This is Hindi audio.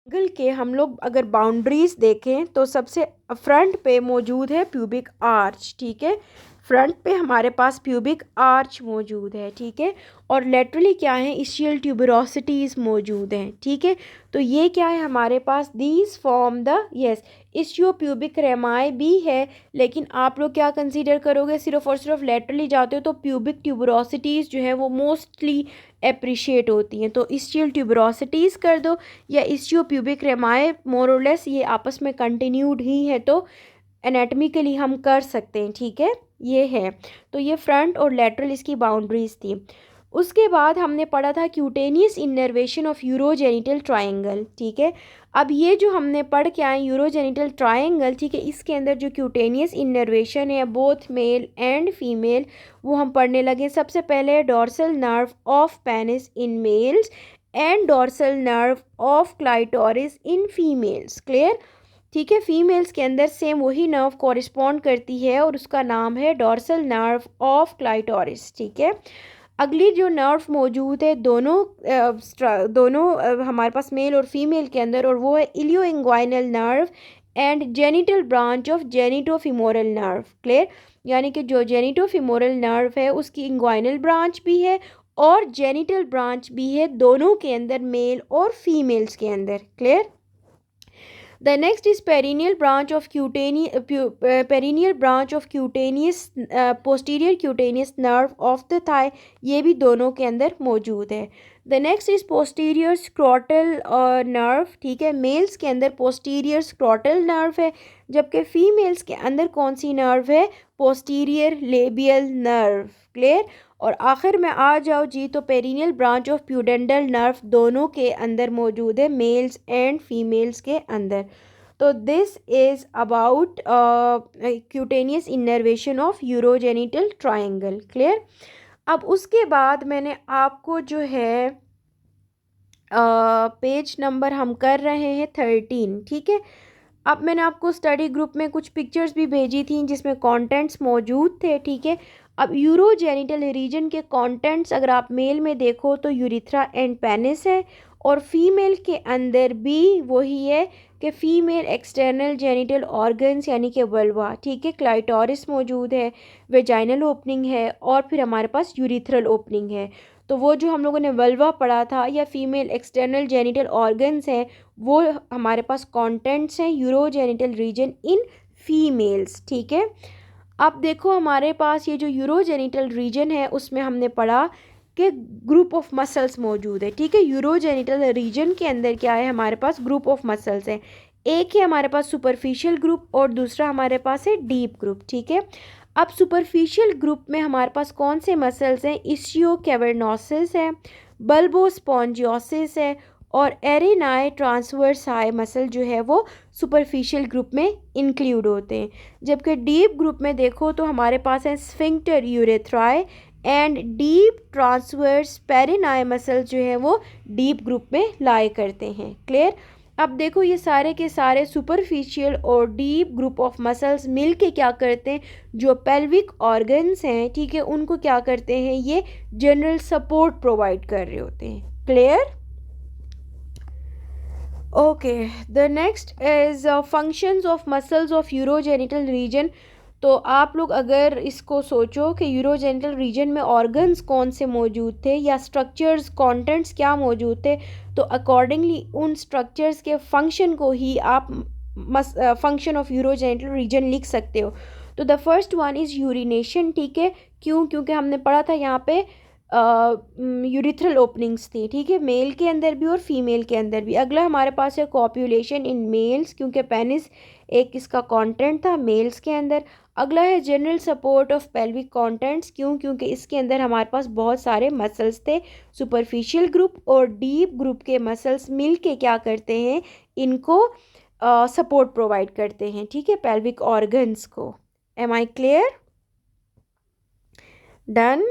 एंगल के हम लोग अगर बाउंड्रीज देखें तो सबसे फ्रंट पे मौजूद है प्यूबिक आर्च, ठीक है। फ्रंट पे हमारे पास प्यूबिक आर्च मौजूद है, ठीक है। और लेटरली क्या है, इशियल ट्यूबरोसिटीज़ मौजूद हैं, ठीक है। तो ये क्या है हमारे पास, these form the yes ischiopubic rami भी है, लेकिन आप लोग क्या कंसीडर करोगे, सिर्फ और सिर्फ लेटरली जाते हो तो प्यूबिक ट्यूबरोसिटीज़ जो है वो मोस्टली अप्रिशिएट होती हैं, तो इशियल ट्यूबरोसिटीज़ कर दो या इशियो प्यूबिक रेमाई, मोरलेस ये आपस में कंटिन्यूड ही है, तो एनाटमिकली हम कर सकते हैं, ठीक है। ये है, तो ये फ्रंट और लेटरल इसकी बाउंड्रीज थी। उसके बाद हमने पढ़ा था cutaneous innervation of urogenital triangle, ठीक है। अब ये जो हमने पढ़ के आए यूरोजेनिटल ट्रायंगल, ठीक है, इसके अंदर जो क्यूटेनियस इनर्वेशन है बोथ मेल एंड फीमेल, वो हम पढ़ने लगे। सबसे पहले dorsal nerve of penis in males and dorsal nerve of clitoris in females, clear, ठीक है। फीमेल्स के अंदर सेम वही नर्व कॉरिस्पॉन्ड करती है और उसका नाम है डोर्सल नर्व ऑफ क्लाइटोरिस, ठीक है। अगली जो नर्व मौजूद है दोनों हमारे पास मेल और फीमेल के अंदर, और वो है ilioinguinal nerve and genital branch of genitofemoral nerve, clear. यानी कि जो जेनिटोफिमोरल नर्व है उसकी इंग्वाइनल ब्रांच भी है और जेनिटल ब्रांच भी है, दोनों के अंदर, मेल और फीमेल्स के अंदर, clear. The next is perineal branch of cutaneous posterior cutaneous nerve of the thigh, ये भी दोनों के अंदर मौजूद है। The next is posterior scrotal nerve, ठीक है। मेल्स के अंदर posterior scrotal nerve है, जबकि फीमेल्स के अंदर कौन सी नर्व है, posterior labial nerve, क्लियर। और आखिर में आ जाओ जी, तो पेरिनियल ब्रांच ऑफ प्यूडेंडल नर्व दोनों के अंदर मौजूद है, मेल्स एंड फीमेल्स के अंदर। तो this is about cutaneous innervation of urogenital triangle, clear. अब उसके बाद मैंने आपको जो है पेज नंबर हम कर रहे हैं 13, ठीक है। अब मैंने आपको स्टडी ग्रुप में कुछ पिक्चर्स भी भेजी थी जिसमें कंटेंट्स मौजूद थे, ठीक है। अब यूरोजेनिटल रीजन के कंटेंट्स अगर आप मेल में देखो तो यूरिथ्रा एंड पेनिस है, और फीमेल के अंदर भी वही है कि फीमेल एक्सटर्नल जेनिटल ऑर्गन्स यानी कि वल्वा, ठीक है, क्लाइटोरिस मौजूद है, वेजाइनल ओपनिंग है, और फिर हमारे पास यूरिथ्रल ओपनिंग है। तो वो जो हम लोगों ने वल्वा पढ़ा था या फीमेल एक्सटर्नल जेनिटल ऑर्गन्स हैं, वो हमारे पास कंटेंट्स हैं यूरोजेनिटल रीजन इन फीमेल्स, ठीक है। अब देखो हमारे पास ये जो यूरोजेनिटल रीजन है उसमें हमने पढ़ा कि ग्रुप ऑफ मसल्स मौजूद है, ठीक है। यूरोजेनिटल रीजन के अंदर क्या है, हमारे पास ग्रुप ऑफ मसल्स हैं। एक है हमारे पास सुपरफिशियल ग्रुप और दूसरा हमारे पास है डीप ग्रुप, ठीक है। अब सुपरफिशियल ग्रुप में हमारे पास कौन से मसल्स हैं, इशियो कैवर्नोसिस है, बल्बोस्पॉन्जियोसिस है, और एरेनाई ट्रांसवर्साई मसल जो है वो सुपरफिशियल ग्रुप में इंक्लूड होते हैं। जबकि डीप ग्रुप में देखो तो हमारे पास है sphincter urethrae and deep transverse perinei muscle जो है वो डीप ग्रुप में लाई करते हैं, क्लियर। अब देखो ये सारे के सारे सुपरफिशियल और डीप ग्रुप ऑफ मसल्स मिल के क्या करते हैं, जो पेल्विक ऑर्गन्स हैं, ठीक है, उनको क्या करते हैं, ये जनरल सपोर्ट प्रोवाइड कर रहे होते हैं, clear. Okay, the next is functions of muscles of urogenital region. तो आप लोग अगर इसको सोचो कि यूरोजेनिटल रीजन में ऑर्गन्स कौन से मौजूद थे या स्ट्रक्चर्स कंटेंट्स क्या मौजूद थे, तो अकॉर्डिंगली उन स्ट्रक्चर्स के फंक्शन को ही आप फंक्शन ऑफ यूरोजेनिटल रीजन लिख सकते हो। तो the first one is urination, ठीक है। क्यों, क्योंकि हमने पढ़ा था यहाँ पे यूरिथ्रल ओपनिंग्स थी, ठीक है, मेल के अंदर भी और फीमेल के अंदर भी। अगला हमारे पास है कॉप्यूलेशन इन मेल्स, क्योंकि पेनिस एक इसका कंटेंट था मेल्स के अंदर। अगला है general support of pelvic contents, क्यों, क्योंकि इसके अंदर हमारे पास बहुत सारे मसल्स थे। सुपरफिशियल ग्रुप और डीप ग्रुप के मसल्स मिल के क्या करते हैं, इनको सपोर्ट प्रोवाइड करते हैं, ठीक है, पेल्विक ऑर्गन्स को। Am I clear? डन।